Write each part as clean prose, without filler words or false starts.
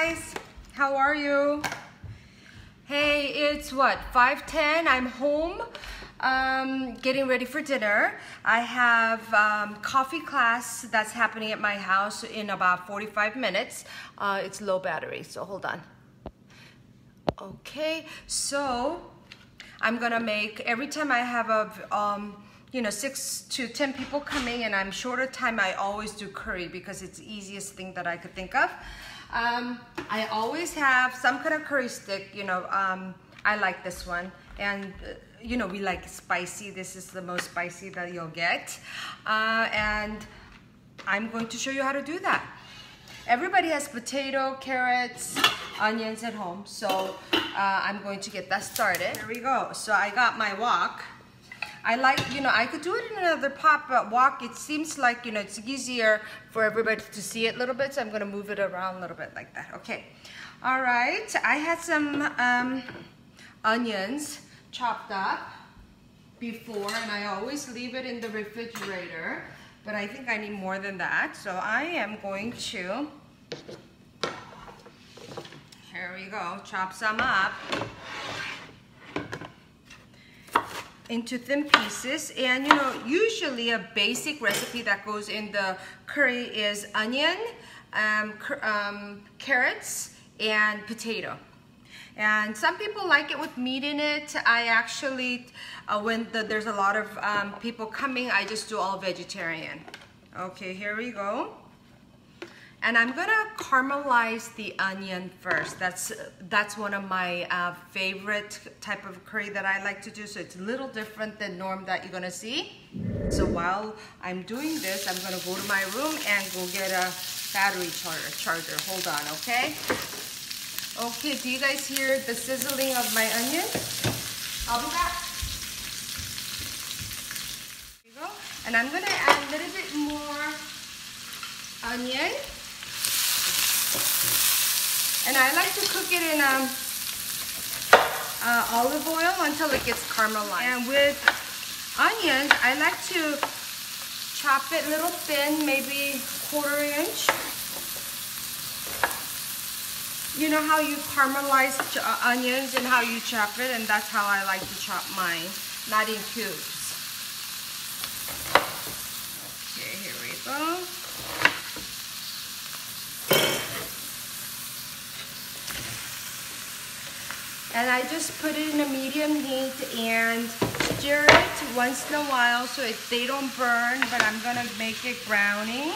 guys, how are you? Hey, it's what, 5:10? I'm home getting ready for dinner. I have coffee class that's happening at my house in about 45 minutes. It's low battery, so hold on. Okay, so I'm gonna make, every time I have a 6 to 10 people coming and I'm short of time, I always do curry because it's the easiest thing that I could think of. I always have some kind of curry stick, I like this one. And we like spicy. This is the most spicy that you'll get. And I'm going to show you how to do that. Everybody has potato, carrots, onions at home. So I'm going to get that started. Here we go. So I got my wok. I like, I could do it in another pot, but wok, it seems like, it's easier for everybody to see it a little bit, so I'm gonna move it around a little bit like that. Okay. All right, I had some onions chopped up before, and I always leave it in the refrigerator, but I think I need more than that, so I am going to, here we go, chop some up into thin pieces. And usually a basic recipe that goes in the curry is onion, carrots, and potato. And some people like it with meat in it. I actually, when there's a lot of people coming, I just do all vegetarian. Okay, here we go. And I'm gonna caramelize the onion first. That's one of my favorite type of curry that I like to do. So it's a little different than norm that you're gonna see. So while I'm doing this, I'm gonna go to my room and go get a battery charger. Hold on, okay? Okay, do you guys hear the sizzling of my onion? I'll be back. Here we go. And I'm gonna add a little bit more onion. And I like to cook it in olive oil until it gets caramelized. And with onions, I like to chop it a little thin, maybe 1/4 inch. You know how you caramelize onions and how you chop it, and that's how I like to chop mine, not in cubes. Okay, here we go. And I just put it in a medium heat and stir it once in a while so they don't burn, but I'm gonna make it browning.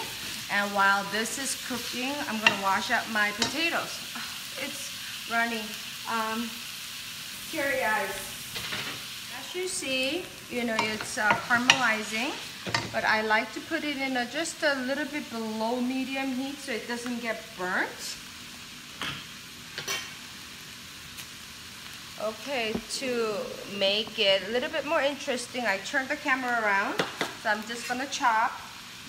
And while this is cooking, I'm gonna wash up my potatoes. It's running. Carry eyes. As you see, it's caramelizing, but I like to put it in just a little bit below medium heat so it doesn't get burnt. Okay, to make it a little bit more interesting, I turned the camera around. So I'm just gonna chop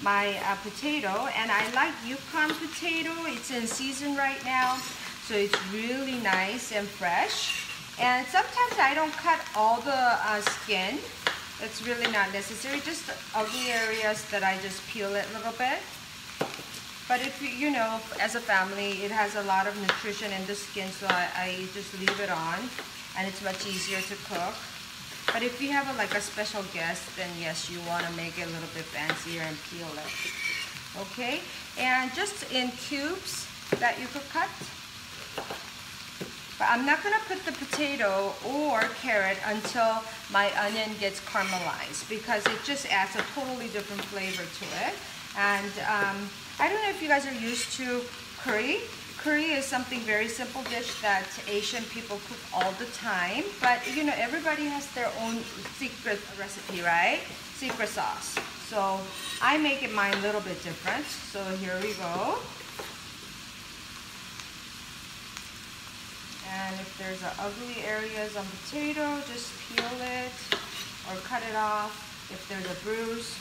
my potato, and I like Yukon potato. It's in season right now, so it's really nice and fresh. And sometimes I don't cut all the skin. It's really not necessary, just the ugly areas that I just peel it a little bit. But if as a family, it has a lot of nutrition in the skin, so I just leave it on, and it's much easier to cook. But if you have a special guest, then yes, you want to make it a little bit fancier and peel it. Okay, and just in cubes that you could cut. But I'm not going to put the potato or carrot until my onion gets caramelized, because it just adds a totally different flavor to it. And I don't know if you guys are used to curry. Curry is something very simple dish that Asian people cook all the time. But everybody has their own secret recipe, right? Secret sauce. So I make it mine a little bit different. So here we go. And if there's ugly areas on potato, just peel it or cut it off. If there's a bruise.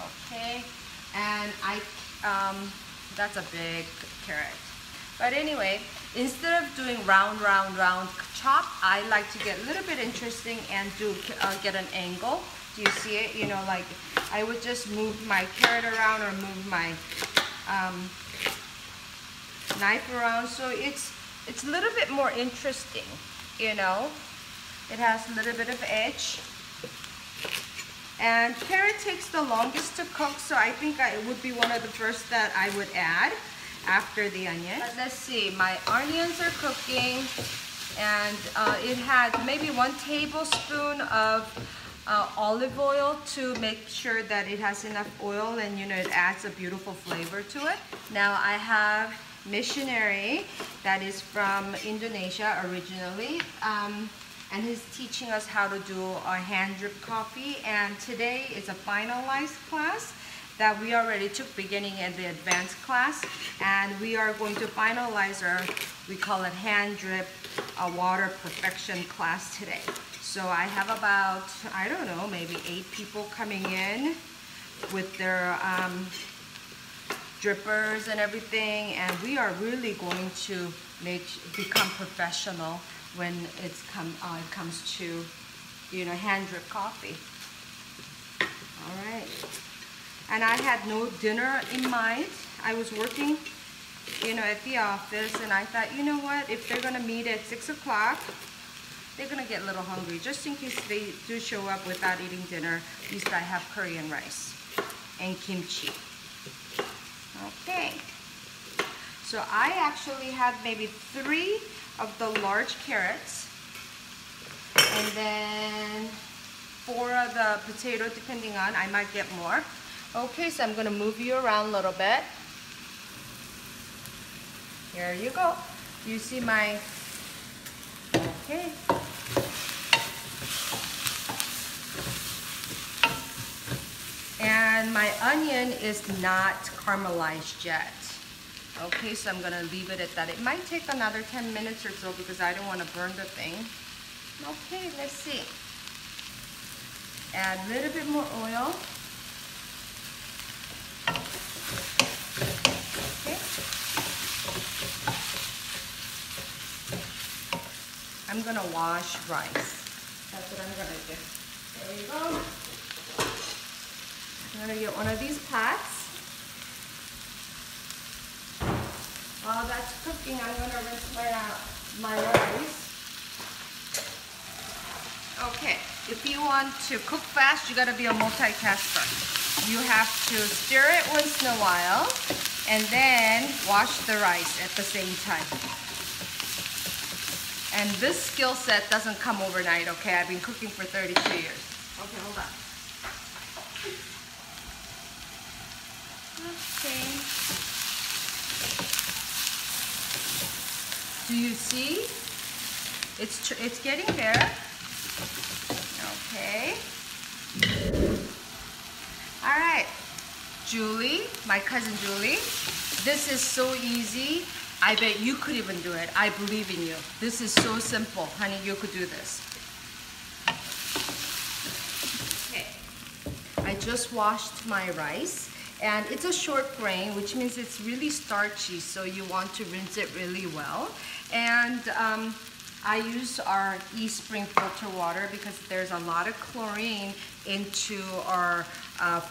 Okay, and that's a big carrot. But anyway, instead of doing round chop, I like to get a little bit interesting and get an angle. Do you see it? I would just move my carrot around or move my knife around, so it's a little bit more interesting, you know. It has a little bit of edge. And carrot takes the longest to cook, so I think it would be one of the first that I would add after the onion. Let's see, my onions are cooking, and it had maybe 1 tablespoon of olive oil to make sure that it has enough oil, and you know, it adds a beautiful flavor to it. Now I have missionary that is from Indonesia originally, and he's teaching us how to do a hand drip coffee, and today is a finalized class that we already took beginning and the advanced class, and we are going to finalize our, we call it hand drip water perfection class today. So I have about, I don't know, maybe 8 people coming in with their drippers and everything, and we are really going to become professional when it comes to, you know, hand drip coffee. All right. And I had no dinner in mind. I was working, you know, at the office, and I thought, you know what, if they're gonna meet at 6 o'clock, they're gonna get a little hungry. Just in case they do show up without eating dinner, at least I have Korean rice and kimchi. Okay. So I actually had maybe 3 of the large carrots, and then 4 of the potato, depending on, I might get more. Okay, so I'm gonna move you around a little bit. Here you go. You see my, okay. And my onion is not caramelized yet. Okay, so I'm gonna leave it at that. It might take another 10 minutes or so because I don't want to burn the thing. Okay, let's see. Add a little bit more oil. Okay. I'm gonna wash rice. That's what I'm gonna do. There you go. I'm gonna get one of these pots. While that's cooking, I'm gonna rinse my rice. Okay, if you want to cook fast, you gotta be a multitasker. You have to stir it once in a while, and then wash the rice at the same time. And this skill set doesn't come overnight, okay? I've been cooking for 32 years. Okay, hold on. Okay. Do you see? It's getting there. Okay. All right. Julie, my cousin Julie, this is so easy. I bet you could even do it. I believe in you. This is so simple. Honey, you could do this. Okay. I just washed my rice. And it's a short grain, which means it's really starchy, so you want to rinse it really well. And I use our Eastspring filter water because there's a lot of chlorine into our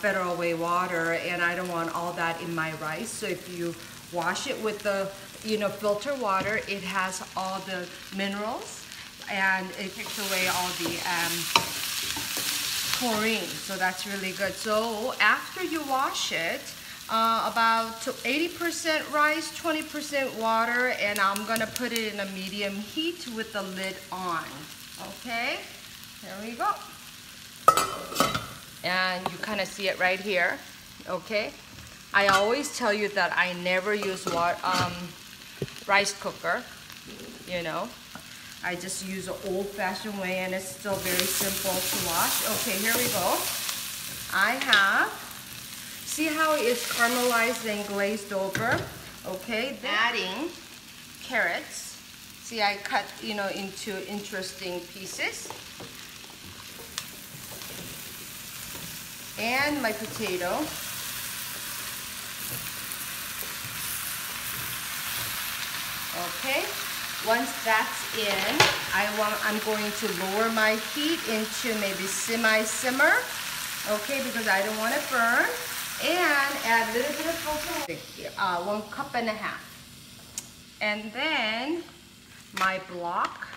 Federal Way water, and I don't want all that in my rice. So if you wash it with the, you know, filter water, it has all the minerals, and it takes away all the chlorine, so that's really good. So after you wash it, about 80% rice, 20% water, and I'm gonna put it in a medium heat with the lid on. Okay, there we go. And you kind of see it right here. Okay, I always tell you that I never use rice cooker, you know. I just use an old-fashioned way, and it's still very simple to wash. Okay, here we go. I have, see how it's caramelized and glazed over? Okay, adding carrots. See, I cut, you know, into interesting pieces. And my potato. Okay. Once that's in, I'm going to lower my heat into maybe semi-simmer, okay, because I don't want it burn, and add a little bit of filter water, 1.5 cups. And then my block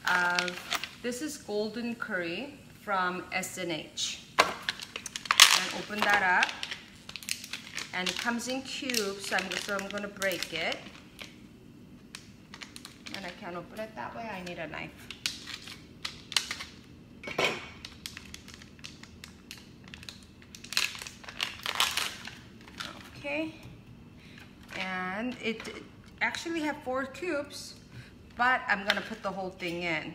of, this is golden curry from S&H. And open that up. And it comes in cubes, so I'm going to break it. And I can't open it that way, I need a knife. Okay. And it actually have 4 cubes, but I'm going to put the whole thing in.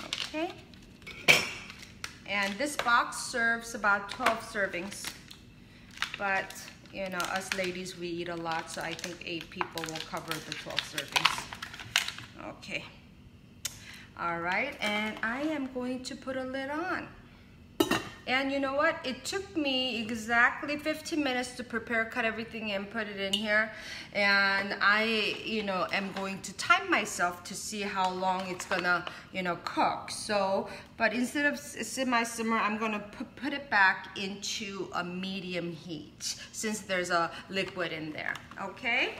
Okay. And this box serves about 12 servings. But, you know, us ladies, we eat a lot, so I think 8 people will cover the 12 servings. Okay. All right, and I am going to put a lid on. And you know what? It took me exactly 15 minutes to prepare, cut everything in, put it in here. And I, you know, am going to time myself to see how long it's gonna, you know, cook. So, but instead of semi-simmer, I'm gonna put it back into a medium heat since there's a liquid in there, okay?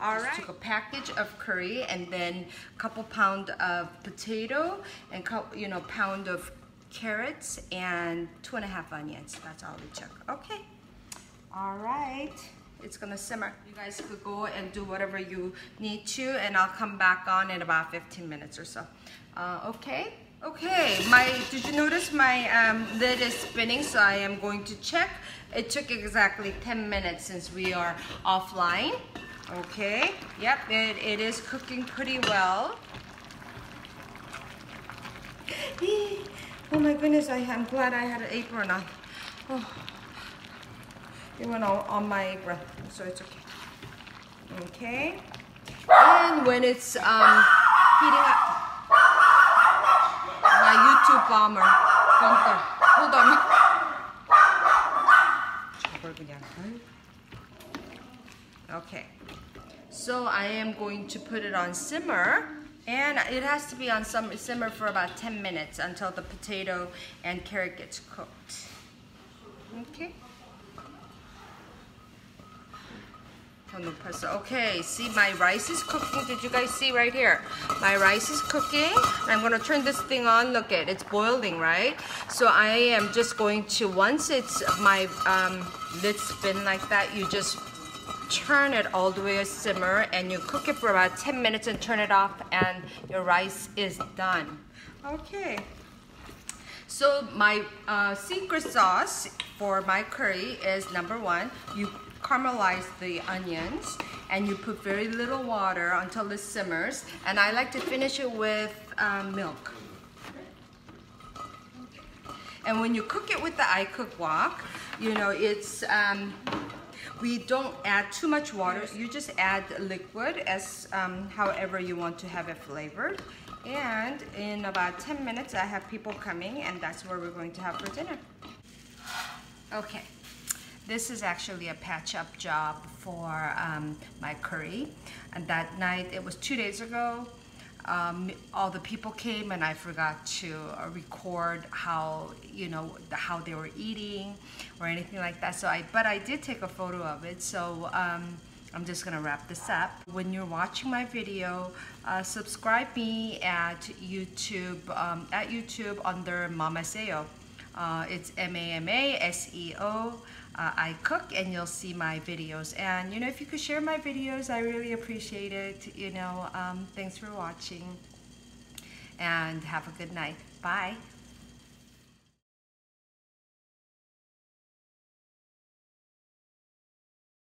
All right. Just took a package of curry and then a couple pound of potato and, you know, pound of carrots and 2.5 onions. That's all we took. Okay. All right. It's gonna simmer. You guys could go and do whatever you need to, and I'll come back on in about 15 minutes or so. Okay. Okay. Did you notice my lid is spinning? So I am going to check. It took exactly 10 minutes since we are offline. Okay. Yep. It is cooking pretty well. Oh my goodness, I'm glad I had an apron on. Oh, it went all on my apron, so it's okay. Okay, and when it's heating up, my YouTube bomber, Gunther, hold on. Okay, so I am going to put it on simmer. And it has to be on simmer for about 10 minutes until the potato and carrot gets cooked. Okay. Okay, see my rice is cooking. Did you guys see right here? My rice is cooking. I'm gonna turn this thing on. Look it, it's boiling, right? So I am just going to, once it's my lid spin like that, you just turn it all the way to simmer and you cook it for about 10 minutes and turn it off and your rice is done. Okay. So my secret sauce for my curry is #1, you caramelize the onions and you put very little water until it simmers, and I like to finish it with milk. And when you cook it with the iCook wok, you know, it's we don't add too much water. You just add liquid as however you want to have it flavored. And in about 10 minutes, I have people coming, and that's what we're going to have for dinner. Okay, this is actually a patch-up job for my curry. And that night, it was 2 days ago, all the people came and I forgot to record how, you know, how they were eating or anything like that. So but I did take a photo of it. So I'm just gonna wrap this up. When you're watching my video, subscribe me at YouTube under Mama Seo. It's MAMASEO. I cook, and you'll see my videos. And you know, if you could share my videos, I really appreciate it. You know, thanks for watching, and have a good night. Bye.